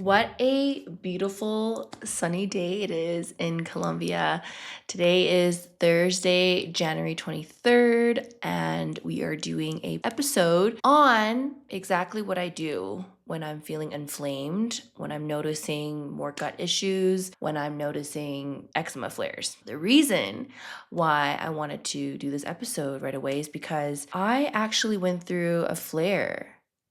What a beautiful sunny day it is in Colombia. Today is Thursday, January 23rd, and we are doing a episode on exactly what I do when I'm feeling inflamed, when I'm noticing more gut issues, when I'm noticing eczema flares. The reason why I wanted to do this episode right away is because I actually went through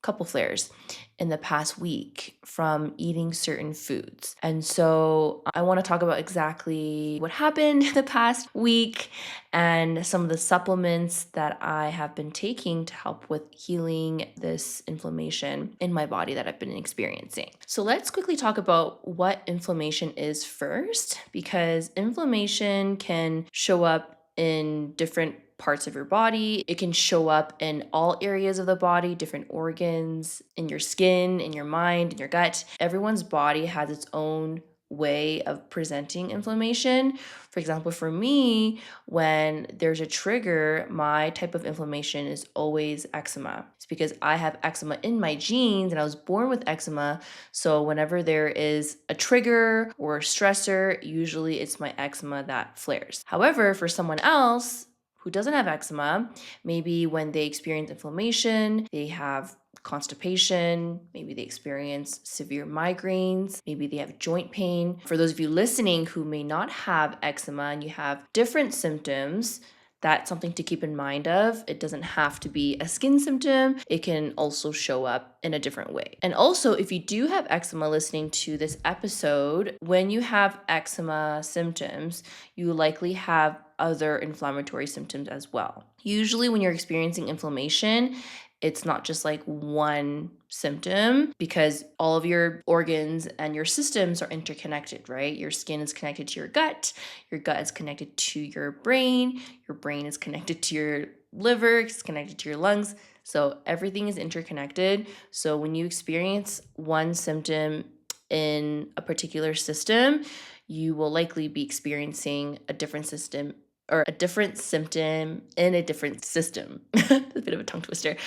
couple flares in the past week from eating certain foods. And so I want to talk about exactly what happened the past week and some of the supplements that I have been taking to help with healing this inflammation in my body that I've been experiencing. So let's quickly talk about what inflammation is first, because inflammation can show up in different parts of your body. It can show up in all areas of the body, different organs, in your skin, in your mind, in your gut. Everyone's body has its own way of presenting inflammation. For example, for me, when there's a trigger, my type of inflammation is always eczema. It's because I have eczema in my genes and I was born with eczema. So whenever there is a trigger or a stressor, usually it's my eczema that flares. However, for someone else who doesn't have eczema, maybe when they experience inflammation, they have constipation, maybe they experience severe migraines, maybe they have joint pain. For those of you listening who may not have eczema and you have different symptoms, that's something to keep in mind of. It doesn't have to be a skin symptom. It can also show up in a different way. And also, if you do have eczema listening to this episode, when you have eczema symptoms, you likely have other inflammatory symptoms as well. Usually when you're experiencing inflammation, it's not just like one symptom because all of your organs and your systems are interconnected, right? Your skin is connected to your gut is connected to your brain is connected to your liver, it's connected to your lungs. So everything is interconnected. So when you experience one symptom in a particular system, you will likely be experiencing a different system or a different symptom in a different system. A bit of a tongue twister.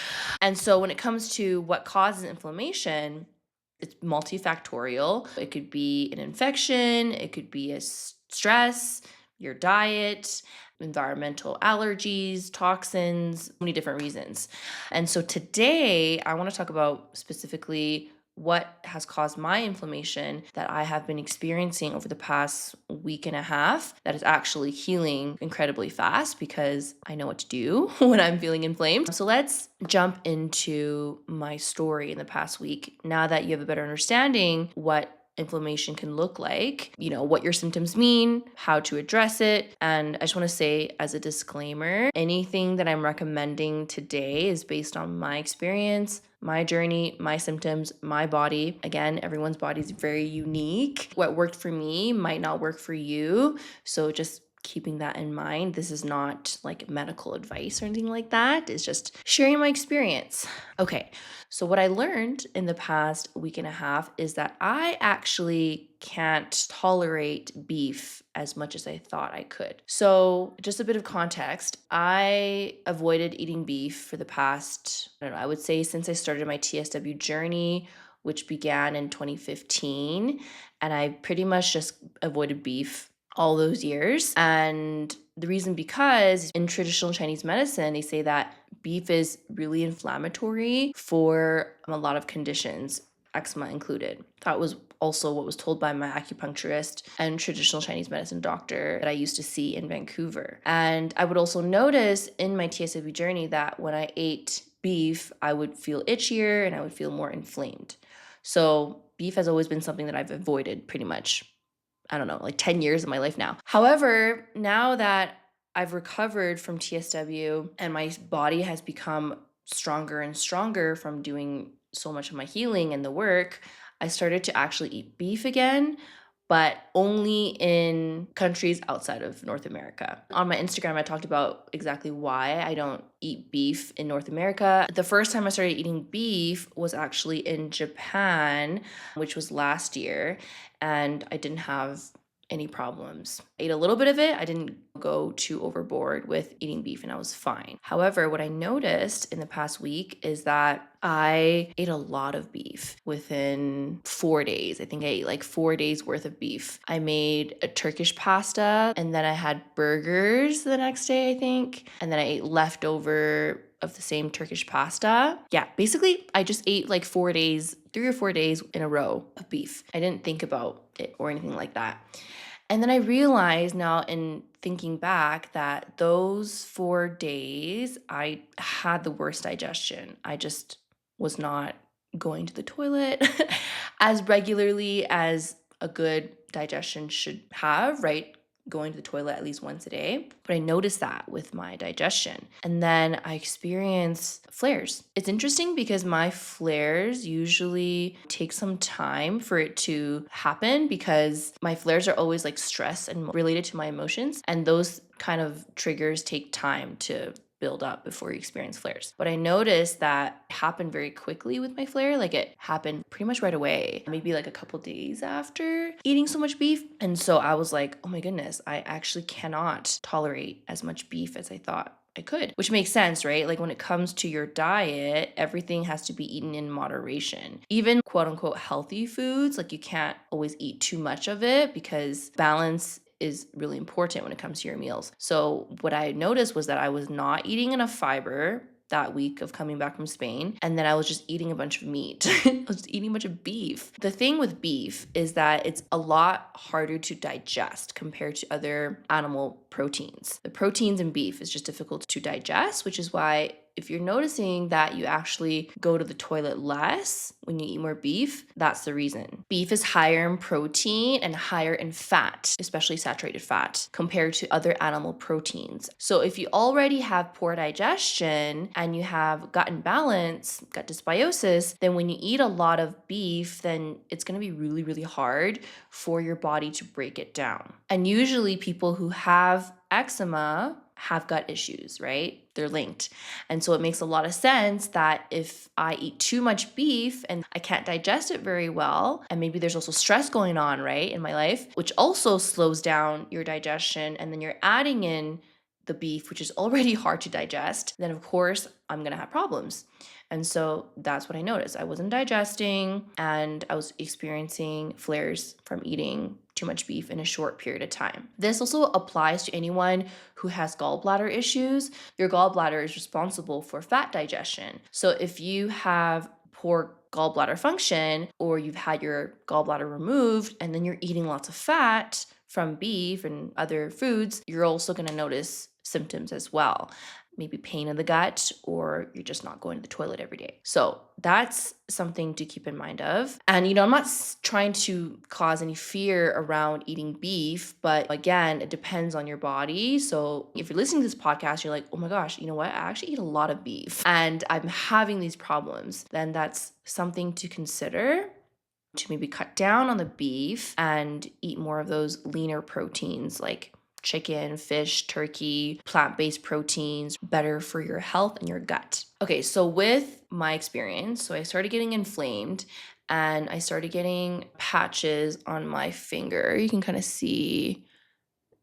And so when it comes to what causes inflammation, it's multifactorial. It could be an infection, it could be a stress, your diet, environmental allergies, toxins, so many different reasons. And so today I want to talk about specifically what has caused my inflammation that I have been experiencing over the past week and a half that is actually healing incredibly fast because I know what to do when I'm feeling inflamed. So let's jump into my story in the past week. Now that you have a better understanding what inflammation can look like, what your symptoms mean, how to address it. And I just want to say as a disclaimer, anything that I'm recommending today is based on my experience, my journey, my symptoms, my body. Again, everyone's body is very unique. What worked for me might not work for you. So just keeping that in mind. This is not like medical advice or anything like that. It's just sharing my experience. Okay, so what I learned in the past week and a half is that I actually can't tolerate beef as much as I thought I could. So just a bit of context, I avoided eating beef for the past, I would say since I started my TSW journey, which began in 2015. And I pretty much just avoided beef all those years. And the reason because in traditional Chinese medicine, they say that beef is really inflammatory for a lot of conditions, eczema included. That was also what was told by my acupuncturist and traditional Chinese medicine doctor that I used to see in Vancouver. And I would also notice in my TSW journey that when I ate beef, I would feel itchier and I would feel more inflamed. So beef has always been something that I've avoided pretty much, I don't know, like 10 years of my life now. However, now that I've recovered from TSW and my body has become stronger and stronger from doing so much of my healing and the work, I started to actually eat beef again, but only in countries outside of North America. On my Instagram, I talked about exactly why I don't eat beef in North America. The first time I started eating beef was actually in Japan, which was last year, and I didn't have any problems. I ate a little bit of it. I didn't go too overboard with eating beef and I was fine. However, what I noticed in the past week is that I ate a lot of beef within 4 days. I think I ate like 4 days worth of beef. I made a Turkish pasta and then I had burgers the next day, I think. And then I ate leftover of the same Turkish pasta. Yeah, basically, I just ate like 4 days, 3 or 4 days in a row of beef. I didn't think about it or anything like that. And then I realized now in thinking back that those 4 days, I had the worst digestion. I just was not going to the toilet as regularly as a good digestion should have, right? Going to the toilet at least once a day. But I noticed that with my digestion. And then I experienced flares. It's interesting because my flares usually take some time for it to happen because my flares are always like stress and related to my emotions. And those kind of triggers take time to build up before you experience flares. But I noticed that it happened very quickly with my flare. Like it happened pretty much right away, maybe like a couple days after eating so much beef. And so I was like, oh my goodness, I actually cannot tolerate as much beef as I thought I could, which makes sense, right? Like when it comes to your diet, everything has to be eaten in moderation. Even quote unquote healthy foods, like you can't always eat too much of it because balance is really important when it comes to your meals. So what I noticed was that I was not eating enough fiber that week of coming back from Spain. And then I was just eating a bunch of meat. I was eating a bunch of beef. The thing with beef is that it's a lot harder to digest compared to other animal proteins. The proteins in beef is just difficult to digest, which is why if you're noticing that you actually go to the toilet less when you eat more beef, that's the reason. Beef is higher in protein and higher in fat, especially saturated fat, compared to other animal proteins. So if you already have poor digestion and you have gut imbalance, gut dysbiosis, then when you eat a lot of beef, then it's going to be really, really hard for your body to break it down. And usually people who have eczema have gut issues, right? They're linked. And so it makes a lot of sense that if I eat too much beef and I can't digest it very well, and maybe there's also stress going on, right, in my life, which also slows down your digestion, and then you're adding in the beef, which is already hard to digest, then of course I'm gonna have problems. And so that's what I noticed. I wasn't digesting and I was experiencing flares from eating too much beef in a short period of time. This also applies to anyone who has gallbladder issues. Your gallbladder is responsible for fat digestion. So if you have poor gallbladder function or you've had your gallbladder removed and then you're eating lots of fat from beef and other foods, you're also going to notice symptoms as well. Maybe pain in the gut, or you're just not going to the toilet every day. So that's something to keep in mind of. And, I'm not trying to cause any fear around eating beef, but again, it depends on your body. So if you're listening to this podcast, you're like, oh my gosh, you know what? I actually eat a lot of beef and I'm having these problems. Then that's something to consider, to maybe cut down on the beef and eat more of those leaner proteins like chicken, fish, turkey, plant-based proteins, better for your health and your gut. Okay, so with my experience, so I started getting inflamed and I started getting patches on my finger. You can kind of see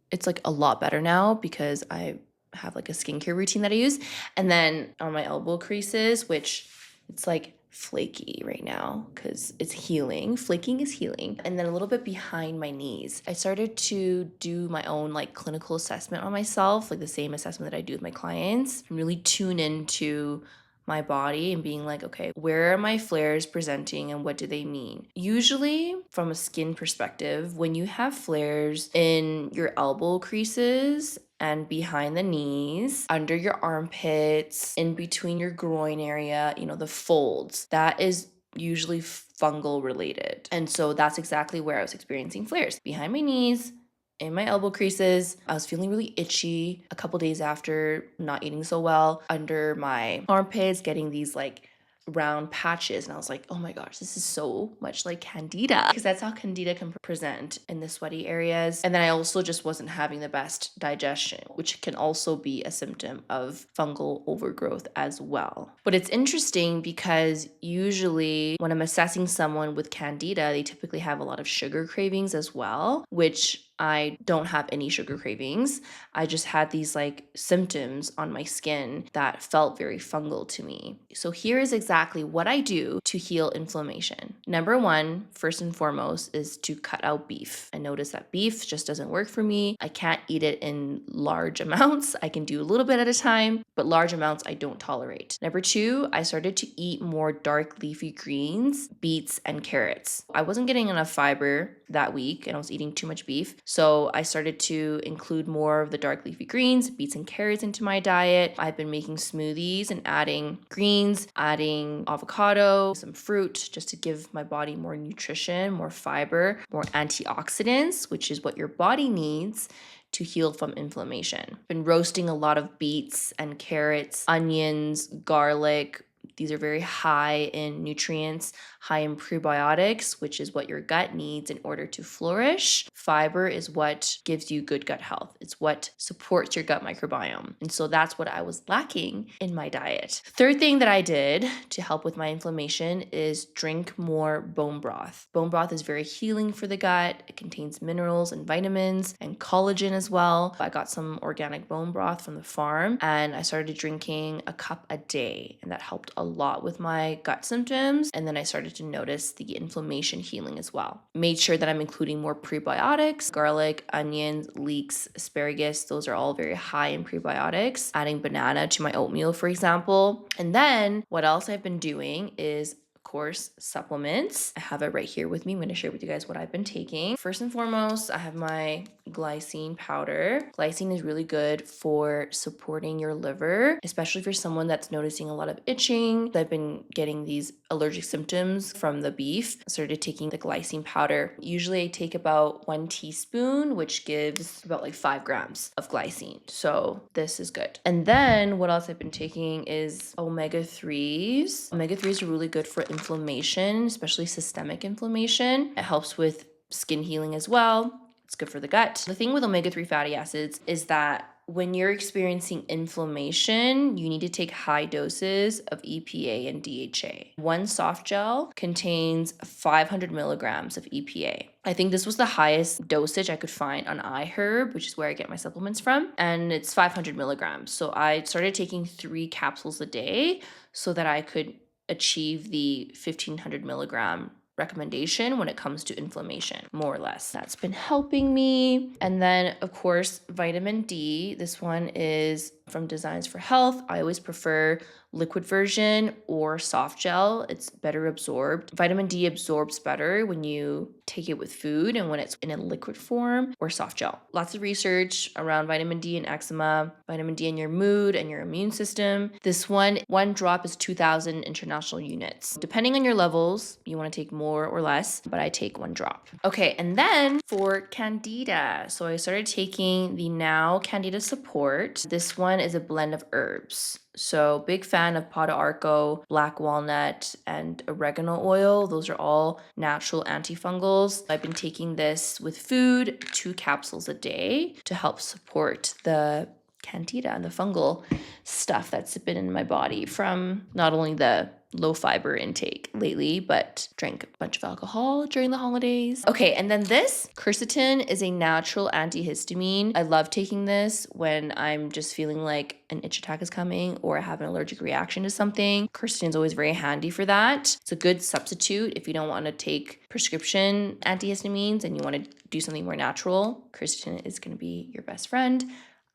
it's like a lot better now because I have like a skincare routine that I use. And then on my elbow creases, which it's like flaky right now because it's healing. Flaking is healing. And then a little bit behind my knees, I started to do my own like clinical assessment on myself, like the same assessment that I do with my clients, and really tune into my body and being like, okay, where are my flares presenting and what do they mean? Usually, from a skin perspective, when you have flares in your elbow creases and behind the knees, under your armpits, in between your groin area, the folds, that is usually fungal related. And so that's exactly where I was experiencing flares, behind my knees, in my elbow creases. I was feeling really itchy a couple days after not eating so well, under my armpits, getting these like round patches. And I was like, oh my gosh, this is so much like candida, because that's how candida can present in the sweaty areas. And then I also just wasn't having the best digestion, which can also be a symptom of fungal overgrowth as well. But it's interesting because usually when I'm assessing someone with candida, they typically have a lot of sugar cravings as well, which I don't have any sugar cravings. I just had these like symptoms on my skin that felt very fungal to me. So here is exactly what I do to heal inflammation. Number one, first and foremost, is to cut out beef. I noticed that beef just doesn't work for me. I can't eat it in large amounts. I can do a little bit at a time, but large amounts I don't tolerate. Number two, I started to eat more dark leafy greens, beets, and carrots. I wasn't getting enough fiber that week and I was eating too much beef. So I started to include more of the dark leafy greens, beets, and carrots into my diet. I've been making smoothies and adding greens, adding avocado, some fruit, just to give my body more nutrition, more fiber, more antioxidants, which is what your body needs to heal from inflammation. Been roasting a lot of beets and carrots, onions, garlic. These are very high in nutrients, high in prebiotics, which is what your gut needs in order to flourish. Fiber is what gives you good gut health. It's what supports your gut microbiome. And so that's what I was lacking in my diet. Third thing that I did to help with my inflammation is drink more bone broth. Bone broth is very healing for the gut. It contains minerals and vitamins and collagen as well. I got some organic bone broth from the farm and I started drinking a cup a day, and that helped a lot with my gut symptoms. And then I started to notice the inflammation healing as well. Made sure that I'm including more prebiotics, garlic, onions, leeks, asparagus. Those are all very high in prebiotics. Adding banana to my oatmeal, for example. And then what else I've been doing is course, supplements. I have it right here with me. I'm going to share with you guys what I've been taking. First and foremost, I have my glycine powder. Glycine is really good for supporting your liver, especially for someone that's noticing a lot of itching. I've been getting these allergic symptoms from the beef. I started taking the glycine powder. Usually I take about 1 teaspoon, which gives about like 5 grams of glycine. So this is good. And then what else I've been taking is omega-3s. Omega-3s are really good for inflammation, especially systemic inflammation. It helps with skin healing as well. It's good for the gut. The thing with omega-3 fatty acids is that when you're experiencing inflammation, you need to take high doses of EPA and DHA. One soft gel contains 500 milligrams of EPA. I think this was the highest dosage I could find on iHerb, which is where I get my supplements from, and it's 500 milligrams. So I started taking 3 capsules a day so that I could achieve the 1500 milligram recommendation when it comes to inflammation, more or less. That's been helping me. And then, of course, vitamin D. This one is from Designs for Health. I always prefer liquid version or soft gel. It's better absorbed. Vitamin D absorbs better when you take it with food and when it's in a liquid form or soft gel. Lots of research around vitamin D and eczema, vitamin D in your mood and your immune system. This one drop is 2,000 international units. Depending on your levels, you want to take more or less, but I take 1 drop. Okay, and then for Candida. So I started taking the Now Candida Support. This one is a blend of herbs. So big fan of Palo Arco, black walnut, and oregano oil. Those are all natural antifungals. I've been taking this with food, 2 capsules a day to help support the candida and the fungal stuff that's been in my body from not only the low fiber intake lately, but drank a bunch of alcohol during the holidays. Okay, and then this quercetin is a natural antihistamine. I love taking this when I'm just feeling like an itch attack is coming or I have an allergic reaction to something. Quercetin is always very handy for that. It's a good substitute if you don't want to take prescription antihistamines and you want to do something more natural. Quercetin is going to be your best friend.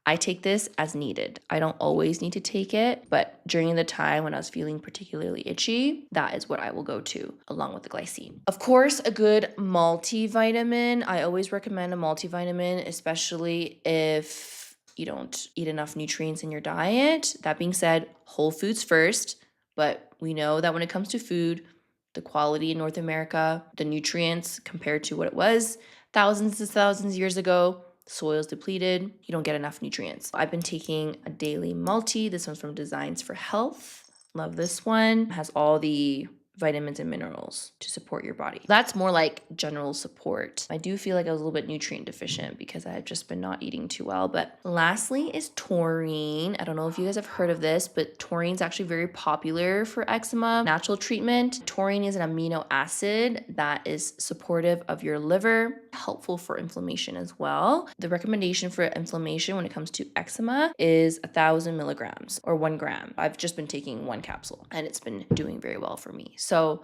I take this as needed. I don't always need to take it, but during the time when I was feeling particularly itchy, that is what I will go to along with the glycine. Of course, a good multivitamin. I always recommend a multivitamin, especially if you don't eat enough nutrients in your diet. That being said, whole foods first, but we know that when it comes to food, the quality in North America, the nutrients compared to what it was thousands and thousands of years ago, soil's depleted, you don't get enough nutrients. I've been taking a daily multi. This one's from Designs for Health. Love this one. It has all the vitamins and minerals to support your body. That's more like general support. I do feel like I was a little bit nutrient deficient because I've just been not eating too well. But lastly is taurine. I don't know if you guys have heard of this, but taurine is actually very popular for eczema natural treatment. Taurine is an amino acid that is supportive of your liver, helpful for inflammation as well. The recommendation for inflammation when it comes to eczema is 1,000 milligrams or 1 gram. I've just been taking 1 capsule and it's been doing very well for me. So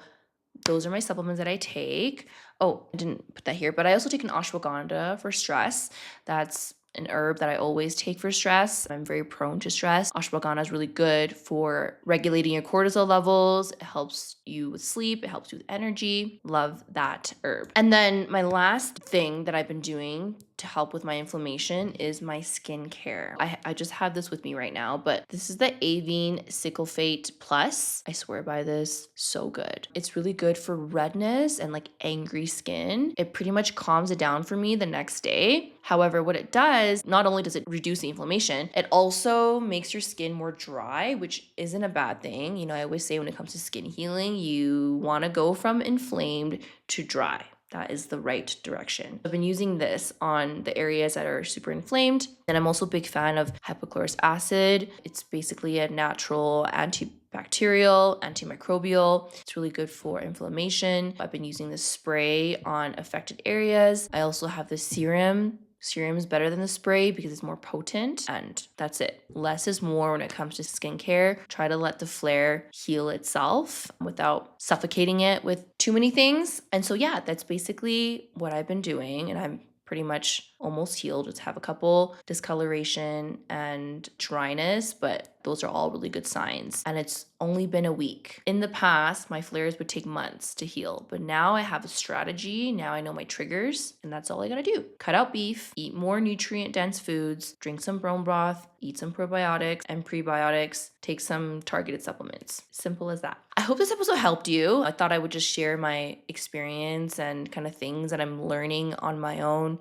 those are my supplements that I take. Oh, I didn't put that here, but I also take an ashwagandha for stress. That's an herb that I always take for stress. I'm very prone to stress. Ashwagandha is really good for regulating your cortisol levels. It helps you with sleep. It helps you with energy. Love that herb. And then my last thing that I've been doing to help with my inflammation is my skincare. I just have this with me right now, but this is the Avene Cyclophyte Plus. I swear by this, so good. It's really good for redness and like angry skin. It pretty much calms it down for me the next day. However, what it does, not only does it reduce the inflammation, it also makes your skin more dry, which isn't a bad thing. You know, I always say when it comes to skin healing, you want to go from inflamed to dry. That is the right direction. I've been using this on the areas that are super inflamed. And I'm also a big fan of hypochlorous acid. It's basically a natural antibacterial, antimicrobial. It's really good for inflammation. I've been using this spray on affected areas. I also have the serum. Serum is better than the spray because it's more potent, and that's it. Less is more when it comes to skincare. Try to let the flare heal itself without suffocating it with too many things. And so yeah, that's basically what I've been doing, and I'm pretty much almost healed. Just have a couple discoloration and dryness, but those are all really good signs. And it's only been a week. In the past, my flares would take months to heal, but now I have a strategy. Now I know my triggers, and that's all I gotta do. Cut out beef, eat more nutrient dense foods, drink some bone broth, eat some probiotics and prebiotics, take some targeted supplements. Simple as that. I hope this episode helped you. I thought I would just share my experience and kind of things that I'm learning on my own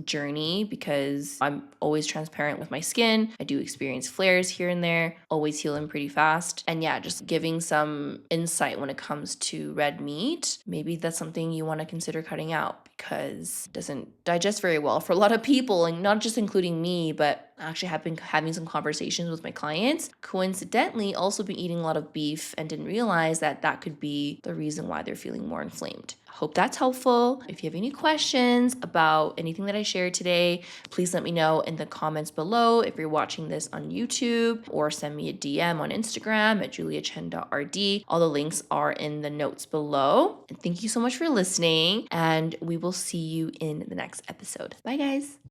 journey because I'm always transparent with my skin. I do experience flares here and there, always healing pretty fast. And yeah, just giving some insight when it comes to red meat. Maybe that's something you want to consider cutting out because it doesn't digest very well for a lot of people, and not just including me, but actually have been having some conversations with my clients. Coincidentally, also been eating a lot of beef and didn't realize that that could be the reason why they're feeling more inflamed. Hope that's helpful. If you have any questions about anything that I shared today, please let me know in the comments below. If you're watching this on YouTube, or send me a DM on Instagram at juliachen.rd. All the links are in the notes below. And thank you so much for listening, and we will see you in the next episode. Bye, guys.